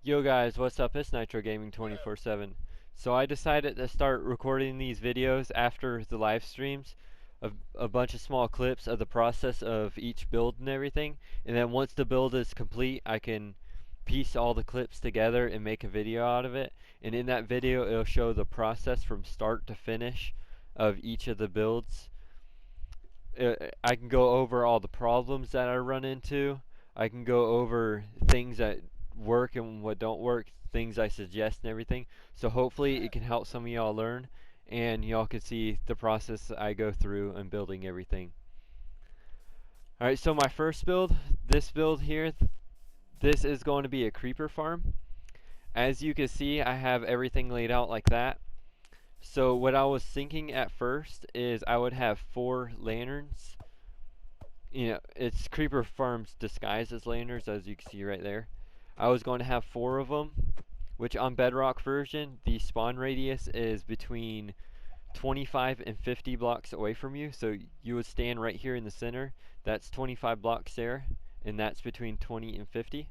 Yo guys, what's up? It's Nitro Gaming 24/7. So I decided to start recording these videos after the live streams of a bunch of small clips of the process of each build and everything. And then once the build is complete, I can piece all the clips together and make a video out of it. And in that video, it'll show the process from start to finish of each of the builds. I can go over all the problems that I run into. I can go over things that work and what don't work, things I suggest and everything. So hopefully it can help some of y'all learn and y'all can see the process I go through in building everything. Alright, so my first build, this build here, this is going to be a creeper farm. As you can see, I have everything laid out like that. So what I was thinking at first is I would have 4 lanterns. You know, it's creeper farms disguised as lanterns, as you can see right there. I was going to have 4 of them, which on Bedrock version, the spawn radius is between 25 and 50 blocks away from you. So you would stand right here in the center. That's 25 blocks there, and that's between 20 and 50.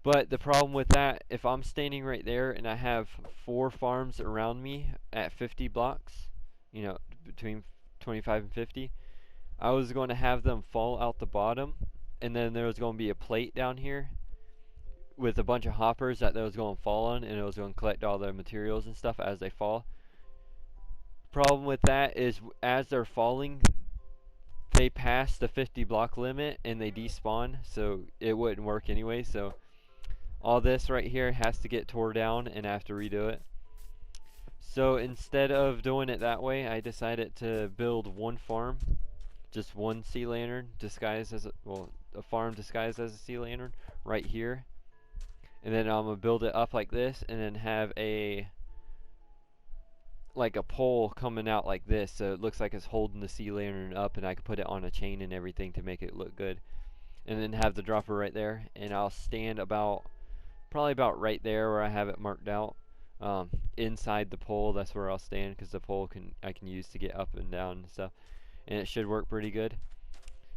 But the problem with that, if I'm standing right there and I have 4 farms around me at 50 blocks, you know, between 25 and 50, I was going to have them fall out the bottom, and then there was going to be a plate down here with a bunch of hoppers that was going to fall on, and it was going to collect all their materials and stuff as they fall. Problem with that is as they're falling, they pass the 50 block limit and they despawn, so it wouldn't work anyway. So all this right here has to get tore down and I have to redo it. So instead of doing it that way, I decided to build one farm, just one sea lantern disguised as a farm disguised as a sea lantern right here. And then I'm gonna build it up like this and then have a pole coming out like this, so it looks like it's holding the sea lantern up, and I can put it on a chain and everything to make it look good. And then have the dropper right there, and I'll stand probably about right there where I have it marked out. Inside the pole, that's where I'll stand, because the pole I can use to get up and down and stuff, and it should work pretty good.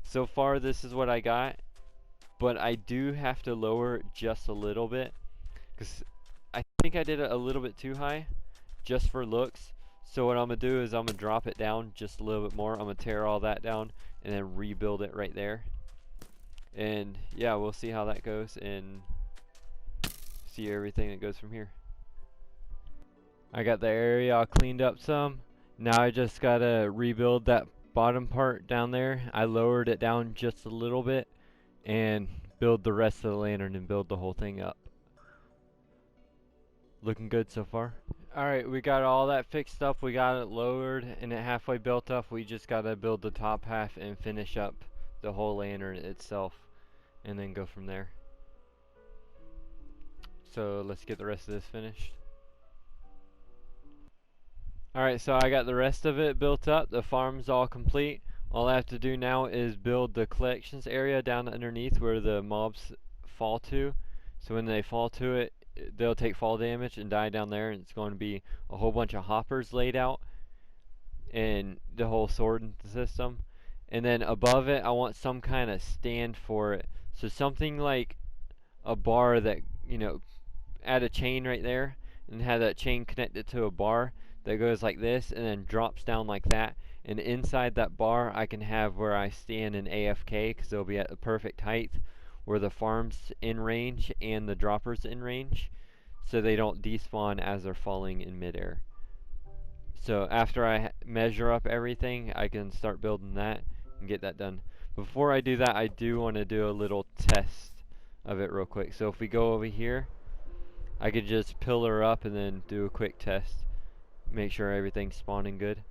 So far this is what I got, but I do have to lower it just a little bit, because I think I did it a little bit too high just for looks. So what I'm going to do is I'm going to drop it down just a little bit more. I'm going to tear all that down and then rebuild it right there. And yeah, we'll see how that goes and see everything that goes from here. I got the area all cleaned up some. Now I just got to rebuild that bottom part down there. I lowered it down just a little bit and build the rest of the lantern and build the whole thing up. Looking good so far. Alright, we got all that fixed up, we got it lowered and it halfway built up. We just gotta build the top half and finish up the whole lantern itself and then go from there. So let's get the rest of this finished. Alright, so I got the rest of it built up, the farm's all complete. All I have to do now is build the collections area down underneath where the mobs fall to. So when they fall to it, they'll take fall damage and die down there, and it's going to be a whole bunch of hoppers laid out and the whole sorting system. And then above it, I want some kind of stand for it. So something like a bar that, you know, add a chain right there and have that chain connected to a bar that goes like this and then drops down like that. And inside that bar, I can have where I stand in AFK, because they'll be at the perfect height where the farm's in range and the dropper's in range, so they don't despawn as they're falling in midair. So after I measure up everything, I can start building that and get that done. Before I do that, I do want to do a little test of it real quick. So if we go over here, I could just pillar up and then do a quick test, make sure everything's spawning good.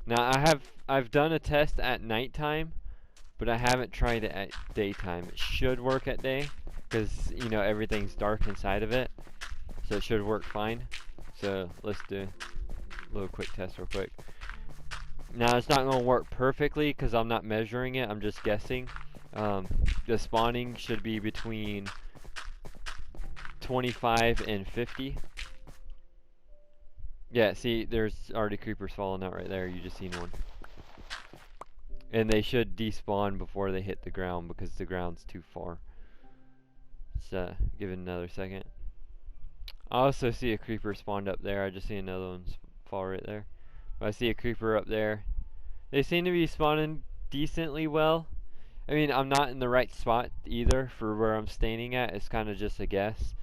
Now I've done a test at nighttime, but I haven't tried it at daytime. It should work at day, because you know everything's dark inside of it, so it should work fine. So let's do a little quick test real quick. Now it's not going to work perfectly because I'm not measuring it, I'm just guessing. The spawning should be between 25 and 50. Yeah, see, there's already creepers falling out right there. You just seen one. And they should despawn before they hit the ground because the ground's too far. Let's give it another second. I also see a creeper spawned up there. I just see another one fall right there. But I see a creeper up there. They seem to be spawning decently well. I mean, I'm not in the right spot either for where I'm standing at. It's kind of just a guess.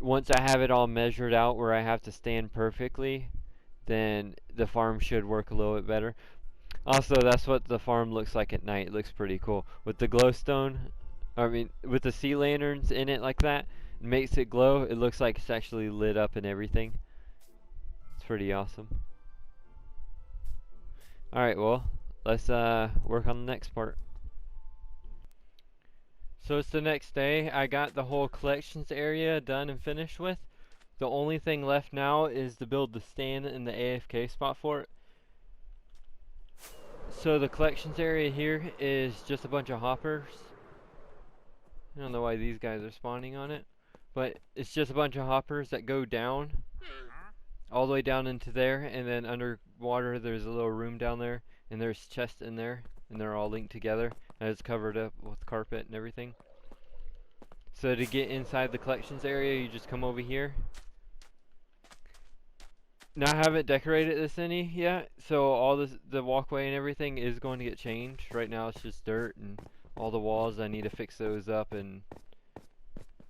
Once I have it all measured out where I have to stand perfectly, then the farm should work a little bit better. Also, that's what the farm looks like at night. It looks pretty cool. With the glowstone, I mean, with the sea lanterns in it like that, it makes it glow. It looks like it's actually lit up and everything. It's pretty awesome. Alright, well, let's work on the next part. So it's the next day. I got the whole collections area done and finished with. The only thing left now is to build the stand and the AFK spot for it. So the collections area here is just a bunch of hoppers. I don't know why these guys are spawning on it, but it's just a bunch of hoppers that go down all the way down into there, and then underwater there's a little room down there, and there's chests in there, and they're all linked together, and it's covered up with carpet and everything. So to get inside the collections area, you just come over here. Now I haven't decorated this any yet, so all this, the walkway and everything is going to get changed. Right now it's just dirt, and all the walls, I need to fix those up and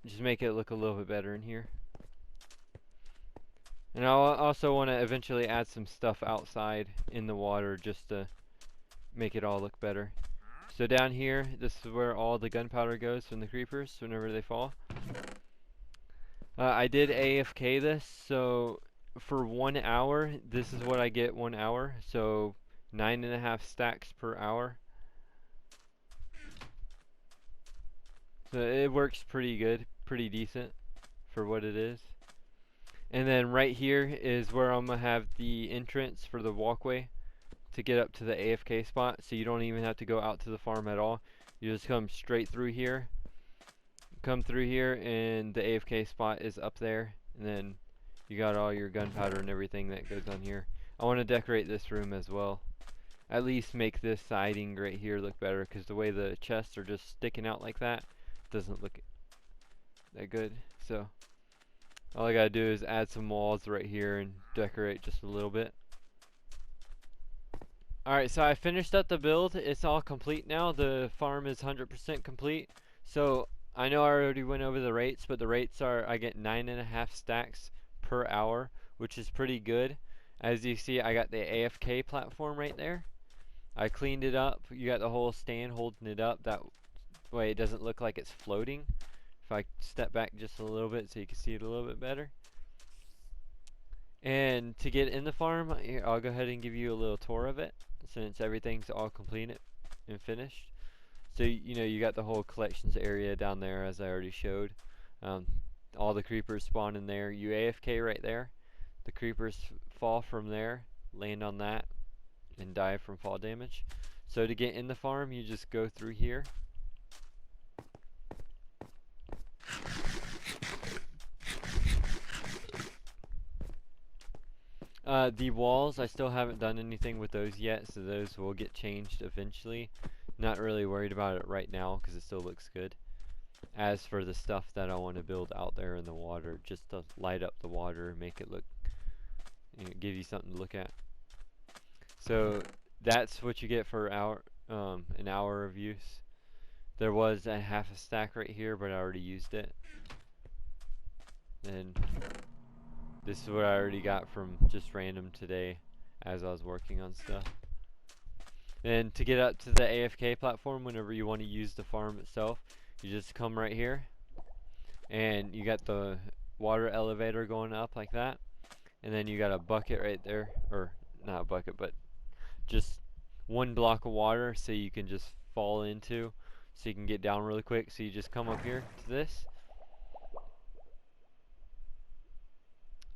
just make it look a little bit better in here. And I also want to eventually add some stuff outside in the water just to make it all look better. So down here, this is where all the gunpowder goes from the creepers whenever they fall. I did AFK this, so for 1 hour, this is what I get 1 hour. So 9.5 stacks per hour. So it works pretty good, pretty decent for what it is. And then right here is where I'm going to have the entrance for the walkway to get up to the AFK spot, so you don't even have to go out to the farm at all. You just come straight through here. Come through here and the AFK spot is up there, and then you got all your gunpowder and everything that goes on here. I want to decorate this room as well. At least make this siding right here look better, because the way the chests are just sticking out like that doesn't look that good. So all I gotta do is add some walls right here and decorate just a little bit. Alright, so I finished up the build. It's all complete now. The farm is 100% complete. So I know I already went over the rates, but the rates are, I get 9.5 stacks per hour, which is pretty good. As you see, I got the AFK platform right there. I cleaned it up. You got the whole stand holding it up. That way it doesn't look like it's floating. If I step back just a little bit so you can see it a little bit better. And to get in the farm, here, I'll go ahead and give you a little tour of it, since everything's all completed and finished. So you know, you got the whole collections area down there, as I already showed. All the creepers spawn in there. You AFK right there. The creepers fall from there, land on that, and die from fall damage. So to get in the farm, you just go through here. The walls, I still haven't done anything with those yet, so those will get changed eventually. Not really worried about it right now because it still looks good. As for the stuff that I want to build out there in the water, just to light up the water and make it look, you know, give you something to look at. So that's what you get for an hour of use. There was a half a stack right here, but I already used it. And this is what I already got from just random today as I was working on stuff. And to get up to the AFK platform, whenever you want to use the farm itself, you just come right here, and you got the water elevator going up like that, and then you got a bucket right there, or not a bucket, but just one block of water so you can just fall into, so you can get down really quick. So you just come up here to this,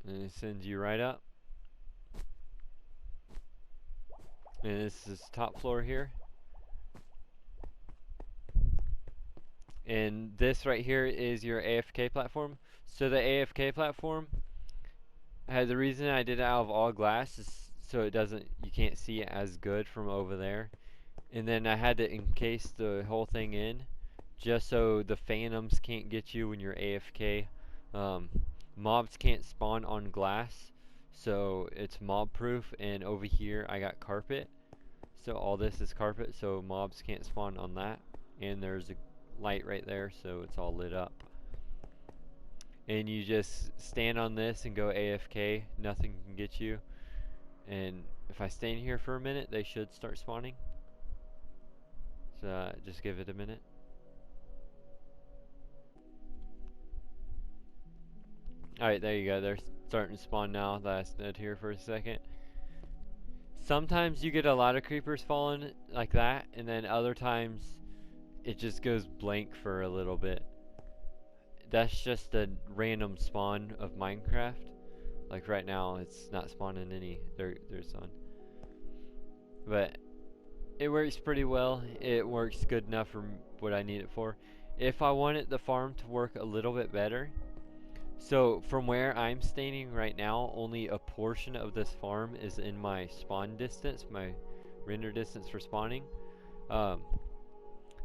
and it sends you right up. And this is top floor here. And this right here is your AFK platform. So the AFK platform, the reason I did it out of all glass is so you can't see it as good from over there. And then I had to encase the whole thing in just so the phantoms can't get you when you're AFK. Um, Mobs can't spawn on glass, so it's mob proof. And over here I got carpet, so all this is carpet, so mobs can't spawn on that. And there's a light right there, so it's all lit up. And you just stand on this and go AFK, nothing can get you. And if I stand here for a minute, they should start spawning. So just give it a minute. Alright, there you go. They're starting to spawn now that I stood here for a second. Sometimes you get a lot of creepers falling like that, and then other times it just goes blank for a little bit. That's just a random spawn of Minecraft. Like right now, it's not spawning any. There's one. But it works pretty well. It works good enough for what I need it for. If I wanted the farm to work a little bit better, so from where I'm standing right now, only a portion of this farm is in my spawn distance, my render distance for spawning.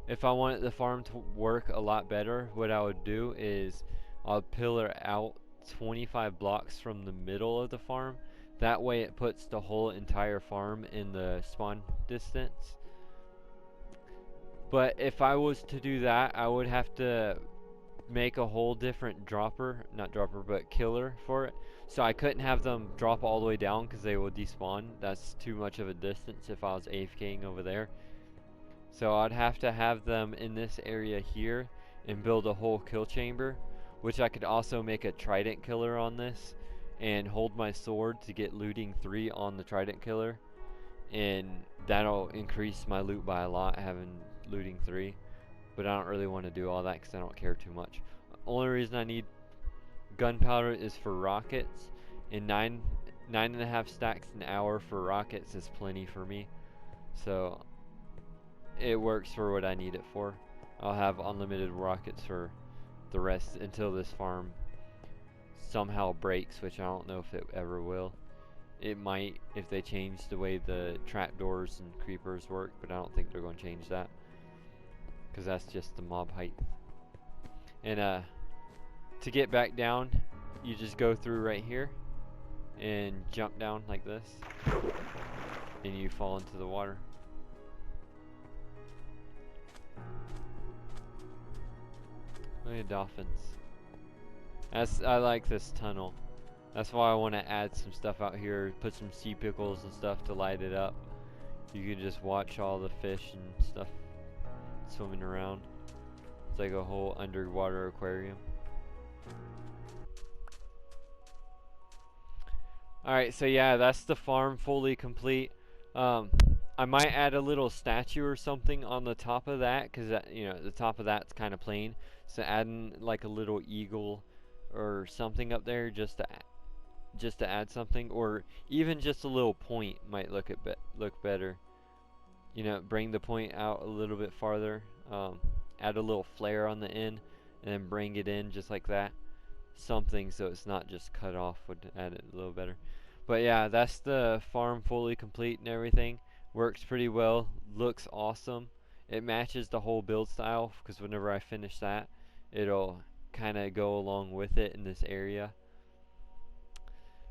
If I wanted the farm to work a lot better, what I would do is I'll pillar out 25 blocks from the middle of the farm. That way it puts the whole entire farm in the spawn distance. But if I was to do that, I would have to make a whole different not dropper, but killer for it. So I couldn't have them drop all the way down because they will despawn. That's too much of a distance if I was AFKing over there. So I'd have to have them in this area here and build a whole kill chamber, which I could also make a trident killer on this and hold my sword to get looting 3 on the trident killer, and that'll increase my loot by a lot having looting 3. But I don't really want to do all that because I don't care too much. Only reason I need gunpowder is for rockets, and 9.5 stacks an hour for rockets is plenty for me. So it works for what I need it for. I'll have unlimited rockets for the rest until this farm somehow breaks, which I don't know if it ever will. It might if they change the way the trapdoors and creepers work, but I don't think they're going to change that, because that's just the mob height. And to get back down, you just go through right here and jump down like this, and you fall into the water. Look at dolphins. I like this tunnel. That's why I want to add some stuff out here, put some sea pickles and stuff to light it up. You can just watch all the fish and stuff swimming around. It's like a whole underwater aquarium. Alright, so yeah, that's the farm fully complete. I might add a little statue or something on the top of that, because you know, the top of that's kind of plain. So adding like a little eagle or something up there just to add something, or even just a little point might look better. You know, bring the point out a little bit farther. Add a little flare on the end, and then bring it in just like that. Something so it's not just cut off would add it a little better. But yeah, that's the farm fully complete and everything. Works pretty well. Looks awesome. It matches the whole build style, because whenever I finish that, it'll kind of go along with it in this area.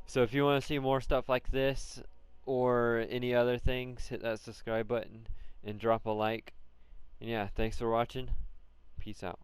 So if you want to see more stuff like this or any other things, hit that subscribe button and drop a like. And yeah, thanks for watching. Peace out.